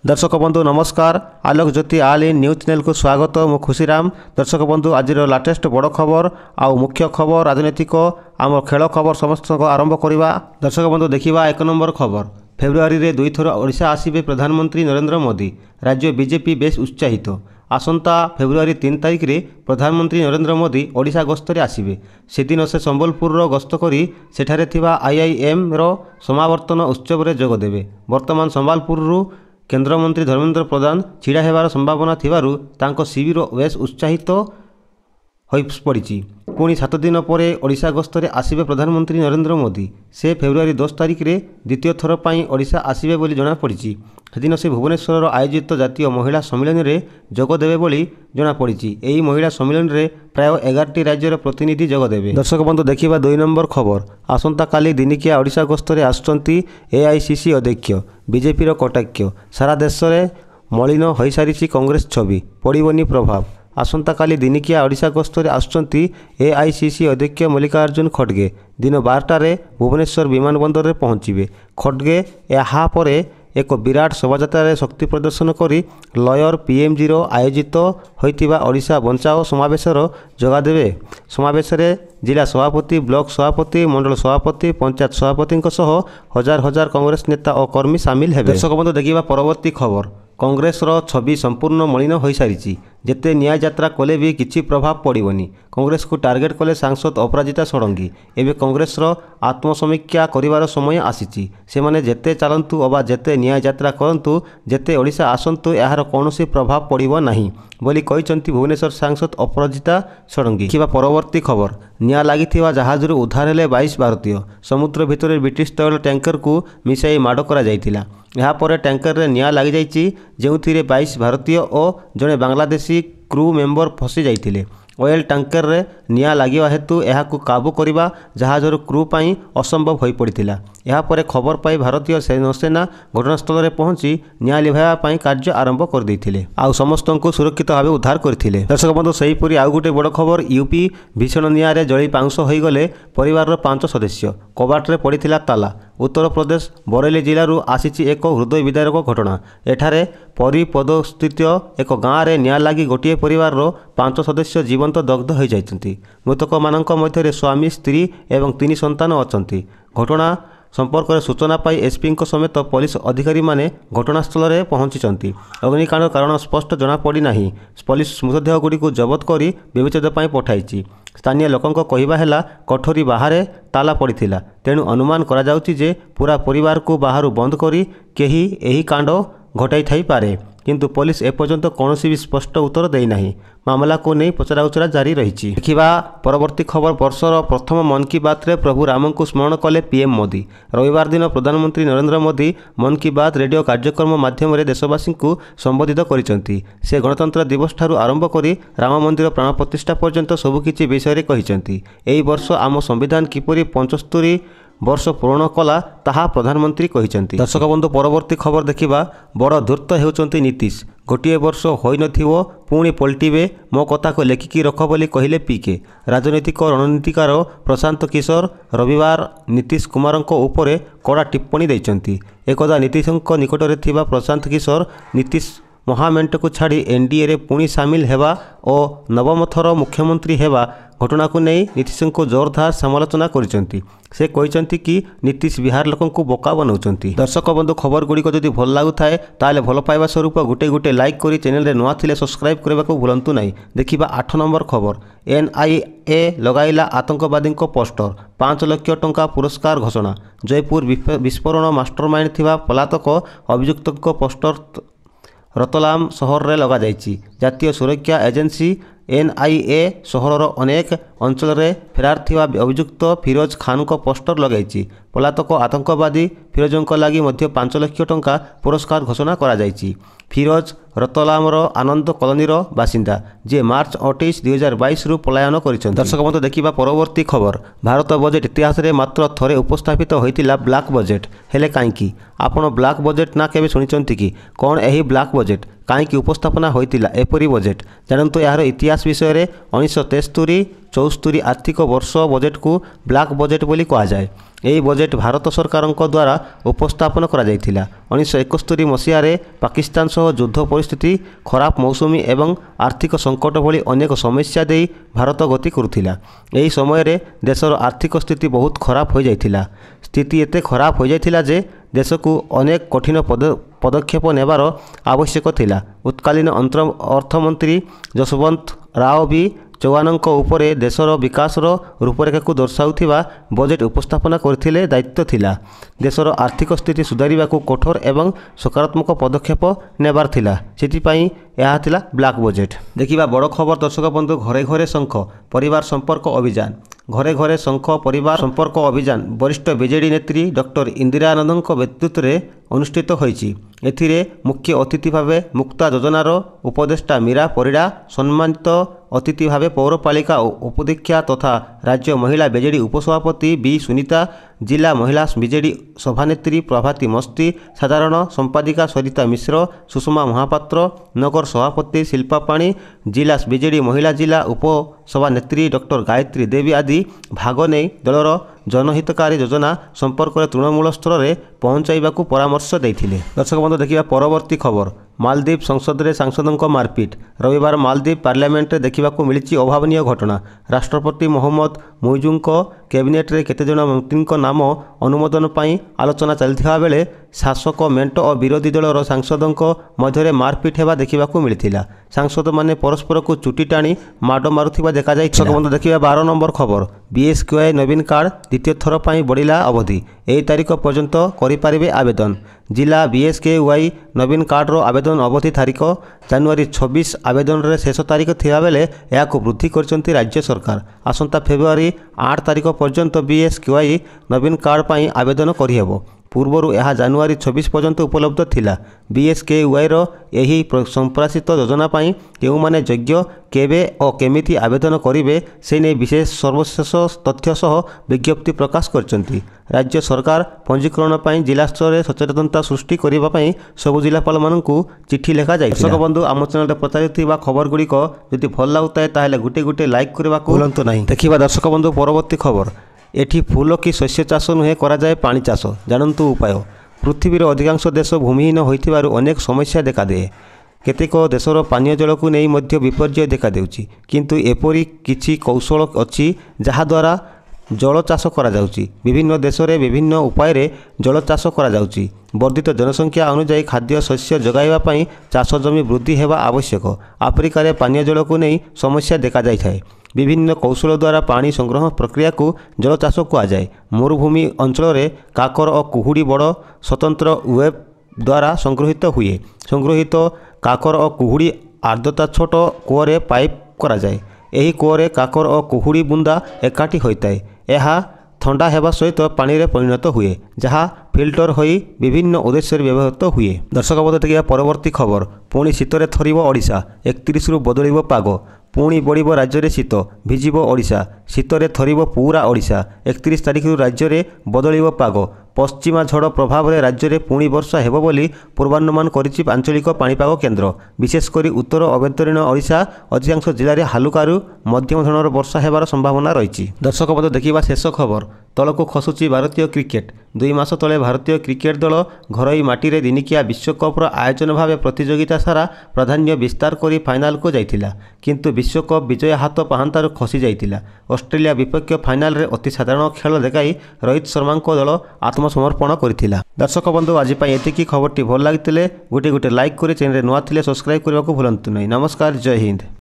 दर्शक बंधु नमस्कार। आलोक ज्योति आल इन न्यूज चैनल को स्वागत। मु खुशीराम। दर्शक बंधु आज लाटेस्ट बड़ खबर आउ मुख्य खबर राजनैतिक आम खेल खबर समस्त आरंभ करवा। दर्शक बंधु देखा एक नंबर खबर। फेब्रुआरी रे 2 थर ओडिशा आसिबे प्रधानमंत्री नरेंद्र मोदी। राज्य बीजेपी बेस उत्साहित। आसंता फेब्रुआरी 3 तारिख रे प्रधानमंत्री नरेंद्र मोदी ओडिशा गस्तरे आसिबे। सेदिन से संबलपुर गस्त करी सेठारे थिबा आईआईएम रो समावर्तन उत्सव रे जोग देबे। वर्तमान संबलपुर केंद्रमंत्री धर्मेंद्र प्रधान छिड़ा हेबार संभावना थिबारु तांको शिविर बेस उत्साहित होई पड़िछि। पुणी 7 दिन पर ओडिशा गस्तरे आसिबे प्रधानमंत्री नरेंद्र मोदी। से फेब्रुआरी 10 तारिख रे द्वितीय थर पई ओडिशा आसिबे बोली जना पड़िछि। सेदिन से भुवनेश्वर आयोजित जातीय महिला सम्मेलन रे जोग देबे बोली जना पड़िछि। एही महिला सम्मेलन रे प्राय 11टी राज्यर प्रतिनिधि जोग देबे। दर्शक बंधु देखिबा 2 नंबर खबर। आसंता काली दिनिकिया ओडिशा गस्तरे आसुचंती एआईसीसी अध्यक्ष। बीजेपी रो कटाक्ष। सारा देश रे मलिन होई सारिछि कांग्रेस छवि। पड़िबनी प्रभाव। आसंता काली दिनिकिया ओडिशा गस्तरे आसुचंती एआईसीसी अध्यक्ष मल्लिकार्जुन खड़गे। दिन 12टा रे भुवनेश्वर विमानबंदर रे पहुंचीबे। खड़गे यहाँ पर एक विराट शोभायात्रा शक्ति प्रदर्शन करी लयर पीएमजी आयोजित होइतिबा ओडिशा बंचाओ समावेशर जोगा देबे। समावेश रे जिला सभापति, ब्लॉक सभापति, मंडल सभापति, पंचायत सभापति सह हजार हजार कांग्रेस नेता और कर्मी सामिल हेबे। दर्शक बंधु देखिबा परवर्ती खबर। कांग्रेस रो छवि संपूर्ण मलिन होई सारिछि। जेते न्याय यात्रा कले भी किछि प्रभाव पड़िबनी। कांग्रेस को टार्गेट कले सांसद अपराजिता षडंगी। एबे कांग्रेस रो आत्मसमीक्षा करिवार समय आसीछि। से माने जेते चलंतु अबा जेते न्याय यात्रा करंतु, जेते ओडिशा आसंतु यार कोनोसी प्रभाव पड़िबो नाही बोली कहिसंती भुवनेश्वर सांसद अपराजिता षडंगी। किबा परवर्ती खबर। निया लागिथिबा जहाज रो उद्धार हेले 22 भारतीय। समुद्र भितर ब्रिटिश तैल टैंकर को मिसाई माड़ करा जायतिला। यहाँ पर टैंकर रे निया लगी जाइछि, जेउथिरे 22 भारतीय और जड़े बांग्लादेशी क्रू मेंबर फसी जाइथिले। ऑयल टैंकर रे निया लागिवा हेतु एहाकु काबू करिबा जहाजर क्रू पाई असंभव होई पड़िथिला। यहाँ पर खबर पाई भारतीय नौसेना घटनास्थल रे पहुंची निया लिभाइबा पाई कार्य आरंभ कर दैथिले। आउ समस्त को सुरक्षित भाव उद्धार करथिले। दर्शक बंधु सेहीपरि आउ गोटे बड़ खबर। यूपी भीषण निया रे जळी पाउंस होई गले परिवार 5 सदस्य। कबाट रे पड़िथिला ताला। उत्तर प्रदेश बरेली जिलू आसीछि एक हृदय विदारक घटना। एठारे परिपद स्थित एक गाँव में निया लगी गोटे परिवार 5 सदस्य जीवंत दग्ध हो जाइछन्ति। मृतक मानक मध्य स्वामी, स्त्री एवं 3 संतान अछन्ति। घटना संपर्क में सूचना पाई एसपी समेत पुलिस अधिकारी माने घटनास्थल में पहुंची। अग्निकांड कारण स्पष्ट जना पड़ी नाही। पुलिस मृतदेह गुड़ी जबत कर व्यवच्छेद पठाई। स्थानीय लोकों कहवा है कोठरी बाहर ताला पड़ीथिला। तेणु अनुमान करा जाउछि जे पूरा परिवार को बाहर बंद करी केही एही कांड घटाई थाई पारे। किंतु पुलिस एपर्यंत कौन भी स्पष्ट उत्तर देना। मामला को नहीं पचराउचरा जारी रही। देखा परवर्ती खबर। वर्षर प्रथम मन की बात रे प्रभु राम को स्मरण कले पीएम मोदी। रविवार दिन प्रधानमंत्री नरेंद्र मोदी मन की बात रेडियो कार्यक्रम माध्यम देशवासी को संबोधित करिसेंती। से गणतंत्र दिवस ठारू आरंभ करी राम मंदिर प्राण प्रतिष्ठा पर्यंत सबकिछि विषय कहिसेंती। एही वर्ष आम संविधान किपरि 75 वर्ष पूर्ण कला ताहा प्रधानमंत्री कहिसेंती। दर्शक बंधु परवर्ती खबर देखिबा। बड़ धूर्त हेउचंती नीतीश। गोटे वर्ष होई नथिवो पुणी पलटिबे, मो कथा को लेखिकी रख बोली कहिले पीके। राजनैतिक रणनीतिकार प्रशांत किशोर रविवार नीतीश कुमार उपरे कड़ा टिप्पणी दैछंती। एकदा नीतीश निकटरे थिबा प्रशांत किशोर नीतीश महामेंट को छाड़ी एनडीए रे पुणी सामिल हेबा और नवम थर मुख्यमंत्री हेबा घटना को नहीं नीतीश को जोरदार समालोचना करिसेंती। से कहिसेंती कि नीतीश बिहार लोकों को बोका बनाउछंती। दर्शक बंधु खबर गुड़ी को जदि भल लागु थाए ताले भल पाइबा स्वरूप गोटे गोटे लाइक करी चैनल रे नुआ थिले सब्सक्राइब करबा को भूलंतु नहीं। देखिबा 8 नंबर खबर। एनआईए लगाइला आतंकवादी पोस्टर। 5 लाख टंका पुरस्कार घोषणा। जयपुर विस्फोरण मास्टरमाइंड थिबा पलातक अभियुक्त पोस्टर रतलाम सहर रे लगा जाइछि। जातीय सुरक्षा एजेंसी एनआईए सहरर अनेक अंचल रे फेरार थिबा अभियुक्त फिरोज खान को पोस्टर लगाइछि। पलातक आतंकवादी फिरोजों लगी मध्य 5 लाख टंका पुरस्कार घोषणा करा जाइछि। फिरोज रतलामर आनंद कॉलोनीर बासिंदा जे मार्च 28, 2022 रु पलायन करिसेंती। दर्शक बंधु देखिबा परवर्ती खबर। भारत बजेट इतिहास रे मात्र थरे उपस्थापित होइतिला ब्लैक बजेट। हेले काईकी आपण ब्लैक बजेट ना केबे सुनिचंती कि कोन एही ब्लैक बजेट? କାହିଁକି ଉପସ୍ଥାପନା ହୋଇଥିଲା ଏପରି ବଜେଟ୍ ଜାଣନ୍ତୁ। ଏହାର ଇତିହାସ ବିଷୟରେ 1973-74 ଆର୍ଥିକ ବର୍ଷ ବଜେଟ୍କୁ ବ୍ଲାକ୍ ବଜେଟ୍ ବୋଲି କୁହାଯାଏ। ଏହି ବଜେଟ୍ ଭାରତ ସରକାରଙ୍କ ଦ୍ୱାରା ଉପସ୍ଥାପନ କରାଯାଇଥିଲା। 1971 ମସିହାରେ ପାକିସ୍ତାନ ସହ ଯୁଦ୍ଧ ପରିସ୍ଥିତି, ଖରାପ ମୌସୁମୀ ଏବଂ ଆର୍ଥିକ ସଙ୍କଟ ଭଳି ଅନେକ ସମସ୍ୟା ଦେଇ ଭାରତ ଗତି କରୁଥିଲା। ଏହି ସମୟରେ ଦେଶର ଆର୍ଥିକ ସ୍ଥିତି ବହୁତ ଖରାପ ହୋଇଯାଇଥିଲା। ସ୍ଥିତି ଏତେ ଖରାପ ହୋଇଯାଇଥିଲା ଯେ ଦେଶକୁ ଅନେକ କଠିନ ପଦକ୍ଷେପ ନେବାର ଆବଶ୍ୟକ ଥିଲା। ତତ୍କାଳୀନ ଅର୍ଥମନ୍ତ୍ରୀ ଯଶବନ୍ତ ରାଓ ବି ଚୌହାନଙ୍କ ଉପରେ ଦେଶର ବିକାଶର ରୂପରେଖକୁ ଦର୍ଶାଉଥିବା ବଜେଟ୍ ଉପସ୍ଥାପନା କରିଥିଲେ ଦାୟିତ୍ୱ ଥିଲା। ଦେଶର ଆର୍ଥିକ ସ୍ଥିତି ସୁଧାରିବାକୁ କଠୋର ଏବଂ ସକାରାତ୍ମକ ପଦକ୍ଷେପ ନେବାର ଥିଲା। ସେଥିପାଇଁ ଏହା ଥିଲା ବ୍ଲାକ୍ ବଜେଟ୍। ଦେଖିବା ବଡ଼ ଖବର ଦର୍ଶକ ବନ୍ଧୁ, ଘରେ ଘରେ ଶଙ୍ଖ ପରିବାର ସମ୍ପର୍କ ଅଭିଯାନ। ଘରେ ଘରେ ଶଙ୍ଖ ପରିବାର ସମ୍ପର୍କ ଅଭିଯାନ ବରିଷ୍ଠ ବିଜେଡି ନେତ୍ରୀ ଡକ୍ଟର ଇନ୍ଦିରା ଆନନ୍ଦଙ୍କ ନେତୃତ୍ୱରେ ଅନୁଷ୍ଠିତ ହୋଇଛି। ଏଥିରେ ମୁଖ୍ୟ ଅତିଥି ଭାବେ ମୁକ୍ତା ଯୋଜନାର ଉପଦେଷ୍ଟା ମୀରା ପରିଡ଼ା, ସମ୍ମାନିତ ଅତିଥି ଭାବେ ପୌରପାଳିକା ଉପାଧ୍ୟକ୍ଷା ତଥା ରାଜ୍ୟ ମହିଳା ବିଜେଡି ଉପସଭାପତି ବି ସୁନିତା, ଜିଲ୍ଲା ମହିଳା ବିଜେଡି ସଭାନେତ୍ରୀ ପ୍ରଭାତୀ ମସ୍ତି, ସାଧାରଣ ସମ୍ପାଦିକା ସରିତା ମିଶ୍ର, ସୁଷମା ମହାପାତ୍ର, ନଗର ସଭାପତି ଶିଳ୍ପା ପାଣି, ଜିଲ୍ଲା ବିଜେଡି ମହିଳା ଜିଲ୍ଲା ଉପସଭାନେତ୍ରୀ ଡକ୍ଟର ଗାୟତ୍ରୀ ଦେବୀ ଆଦି ଭାଗ ନେଇ ଦଳର ଜନହିତକାରୀ ଯୋଜନା ସମ୍ପର୍କରେ ତୃଣମୂଳ ସ୍ତରରେ ପହଞ୍ଚାଇବାକୁ ପରାମର୍ଶ ଦେଇଥିଲେ। ଦର୍ଶକ ବନ୍ଧୁ ଦେଖିବା ପରବର୍ତ୍ତୀ ଖବର। ମାଲଦ୍ୱୀପ ସଂସଦରେ ସାଂସଦଙ୍କ ମାରପିଟ। ରବିବାର ମାଲଦ୍ୱୀପ ପାର୍ଲାମେଣ୍ଟରେ ଦେଖିବାକୁ ମିଳିଛି ଅଭାବନୀୟ ଘଟଣା। ରାଷ୍ଟ୍ରପତି ମହମ୍ମଦ ମୁଇଜୁଙ୍କ କ୍ୟାବିନେଟ୍ରେ କେତେଜଣ ମନ୍ତ୍ରୀଙ୍କ ନାମ ଅନୁମୋଦନ ପାଇଁ ଆଲୋଚନା ଚାଲିଥିବା ବେଳେ ଶାସକ ମେଣ୍ଟ ଓ ବିରୋଧୀ ଦଳର ସାଂସଦଙ୍କ ମଧ୍ୟରେ ମାରପିଟ ହେବା ଦେଖିବାକୁ ମିଳିଥିଲା। ସାଂସଦମାନେ ପରସ୍ପରକୁ ଚୁଟି ଟାଣି ମାଡ଼ ମାରୁଥିବା ଦେଖାଯାଇଥିଲା। ଦର୍ଶକ ବନ୍ଧୁ ଦେଖିବା 12 ନମ୍ବର ଖବର। BSKY ନବୀନ କାର୍ଡ ଦ୍ୱିତୀୟ ଥର ପାଇଁ ବଢ଼ିଲା ଅବଧି। ଏହି ତାରିଖ ପର୍ଯ୍ୟନ୍ତ କରିପାରିବେ ଆବେଦନ। ଜିଲ୍ଲା BSKY ନବୀନ କାର୍ଡର ଆବେଦନ ଅବଧି ତାରିଖ ଜାନୁଆରୀ 26 ଆବେଦନରେ ଶେଷ ତାରିଖ ଥିବାବେଳେ ଏହାକୁ ବୃଦ୍ଧି କରିଛନ୍ତି ରାଜ୍ୟ ସରକାର। ଆସନ୍ତା ଫେବୃଆରୀ 8 ତାରିଖ ପର୍ଯ୍ୟନ୍ତ BSKY ନବୀନ କାର୍ଡ ପାଇଁ ଆବେଦନ କରିହେବ। ପୂର୍ବରୁ ଏହା ଜାନୁଆରୀ 26 ପର୍ଯ୍ୟନ୍ତ ଉପଲବ୍ଧ ଥିଲା। BSKYର ଏହି ସମ୍ପ୍ରସାରିତ ଯୋଜନା ପାଇଁ କେଉଁମାନେ ଯୋଗ୍ୟ, କେବେ ଓ କେମିତି ଆବେଦନ କରିବେ ସେ ନେଇ ବିଶେଷ ସର୍ବଶେଷ ତଥ୍ୟ ସହ ବିଜ୍ଞପ୍ତି ପ୍ରକାଶ କରିଛନ୍ତି। ରାଜ୍ୟ ସରକାର ପଞ୍ଜୀକରଣ ପାଇଁ ଜିଲ୍ଲା ସ୍ତରରେ ସଚେତନତା ସୃଷ୍ଟି କରିବା ପାଇଁ ସବୁ ଜିଲ୍ଲାପାଳମାନଙ୍କୁ ଚିଠି ଲେଖାଯାଇଛି। ଦର୍ଶକ ବନ୍ଧୁ, ଆମ ଚ୍ୟାନେଲରେ ପ୍ରଚାରିତ ଖବରଗୁଡ଼ିକ ଯଦି ଭଲ ଲାଗୁଥାଏ ତାହେଲେ ଗୋଟେ ଲାଇକ୍ କରିବାକୁ ଭୁଲନ୍ତୁ ନାହିଁ। ଦେଖିବା ଦର୍ଶକ ବନ୍ଧୁ ପରବର୍ତ୍ତୀ ଖବର। ଏଠି ଫୁଲ କି ଶସ୍ୟ ଚାଷ ନୁହେଁ, କରାଯାଏ ପାଣି ଚାଷ। ଜାଣନ୍ତୁ ଉପାୟ। ପୃଥିବୀର ଅଧିକାଂଶ ଦେଶ ଭୂମିହୀନ ହୋଇଥିବାରୁ ଅନେକ ସମସ୍ୟା ଦେଖାଦିଏ। କେତେକ ଦେଶର ପାନୀୟ ଜଳକୁ ନେଇ ମଧ୍ୟ ବିପର୍ଯ୍ୟୟ ଦେଖାଦେଉଛି। କିନ୍ତୁ ଏପରି କିଛି କୌଶଳ ଅଛି ଯାହାଦ୍ୱାରା ଜଳ ଚାଷ କରାଯାଉଛି। ବିଭିନ୍ନ ଦେଶରେ ବିଭିନ୍ନ ଉପାୟରେ ଜଳ ଚାଷ କରାଯାଉଛି। ବର୍ଦ୍ଧିତ ଜନସଂଖ୍ୟା ଅନୁଯାୟୀ ଖାଦ୍ୟ ଶସ୍ୟ ଯୋଗାଇବା ପାଇଁ ଚାଷ ଜମି ବୃଦ୍ଧି ହେବା ଆବଶ୍ୟକ। ଆଫ୍ରିକାରେ ପାନୀୟ ଜଳକୁ ନେଇ ସମସ୍ୟା ଦେଖାଯାଇଥାଏ। ବିଭିନ୍ନ କୌଶଳ ଦ୍ୱାରା ପାଣି ସଂଗ୍ରହ ପ୍ରକ୍ରିୟାକୁ ଜଳ ଚାଷ କୁହାଯାଏ। ମରୁଭୂମି ଅଞ୍ଚଳରେ କାକର ଓ କୁହୁଡ଼ି ବଡ଼ ସ୍ୱତନ୍ତ୍ର ୱେବ୍ ଦ୍ୱାରା ସଂଗୃହୀତ ହୁଏ। ସଂଗୃହୀତ କାକର ଓ କୁହୁଡ଼ି ଆର୍ଦ୍ରତା ଛୋଟ କୂଅରେ ପାଇପ୍ କରାଯାଏ। ଏହି କୂଅରେ କାକର ଓ କୁହୁଡ଼ି ବୁନ୍ଦା ଏକାଠି ହୋଇଥାଏ। ଏହା ଥଣ୍ଡା ହେବା ସହିତ ପାଣିରେ ପରିଣତ ହୁଏ, ଯାହା ଫିଲ୍ଟର ହୋଇ ବିଭିନ୍ନ ଉଦ୍ଦେଶ୍ୟରେ ବ୍ୟବହୃତ ହୁଏ। ଦର୍ଶକ ବନ୍ଧୁ ଦେଖିବା ପରବର୍ତ୍ତୀ ଖବର। ପୁଣି ଶୀତରେ ଥରିବ ଓଡ଼ିଶା। 31ରୁ ବଦଳିବ ପାଗ। ପୁଣି ବଢ଼ିବ ରାଜ୍ୟରେ ଶୀତ, ଭିଜିବ ଓଡ଼ିଶା। ଶୀତରେ ଥରିବ ପୁରା ଓଡ଼ିଶା। 31 ତାରିଖରୁ ରାଜ୍ୟରେ ବଦଳିବ ପାଗ। ପଶ୍ଚିମା ଝଡ଼ ପ୍ରଭାବରେ ରାଜ୍ୟରେ ପୁଣି ବର୍ଷା ହେବ ବୋଲି ପୂର୍ବାନୁମାନ କରିଛି ଆଞ୍ଚଳିକ ପାଣିପାଗ କେନ୍ଦ୍ର। ବିଶେଷ କରି ଉତ୍ତର ଆଭ୍ୟନ୍ତରୀଣ ଓଡ଼ିଶା ଅଧିକାଂଶ ଜିଲ୍ଲାରେ ହାଲୁକାରୁ ମଧ୍ୟମ ଧରଣର ବର୍ଷା ହେବାର ସମ୍ଭାବନା ରହିଛି। ଦର୍ଶକ ବନ୍ଧୁ ଦେଖିବା ଶେଷ ଖବର। ତଳକୁ ଖସୁଛି ଭାରତୀୟ କ୍ରିକେଟ। 2 ମାସ ତଳେ ଭାରତୀୟ କ୍ରିକେଟ ଦଳ ଘରୋଇ ମାଟିରେ ଦିନିକିଆ ବିଶ୍ୱକପ୍ର ଆୟୋଜନ ଭାବେ ପ୍ରତିଯୋଗିତା ସାରା ପ୍ରାଧାନ୍ୟ ବିସ୍ତାର କରି ଫାଇନାଲକୁ ଯାଇଥିଲା। କିନ୍ତୁ ବିଶ୍ୱକପ୍ ବିଜୟ ହାତ ପାହାନ୍ତାରୁ ଖସି ଯାଇଥିଲା। ଅଷ୍ଟ୍ରେଲିଆ ବିପକ୍ଷ ଫାଇନାଲରେ ଅତି ସାଧାରଣ ଖେଳ ଦେଖାଇ ରୋହିତ ଶର୍ମାଙ୍କ ଦଳ ଆତ୍ମସମର୍ପଣ କରିଥିଲା। ଦର୍ଶକ ବନ୍ଧୁ ଆଜି ପାଇଁ ଏତିକି। ଖବରଟି ଭଲ ଲାଗିଥିଲେ ଗୋଟେ ଲାଇକ୍ କରି ଚ୍ୟାନେଲରେ ନୂଆ ଥିଲେ ସବସ୍କ୍ରାଇବ୍ କରିବାକୁ ଭୁଲନ୍ତୁ ନାହିଁ। ନମସ୍କାର, ଜୟ ହିନ୍ଦ।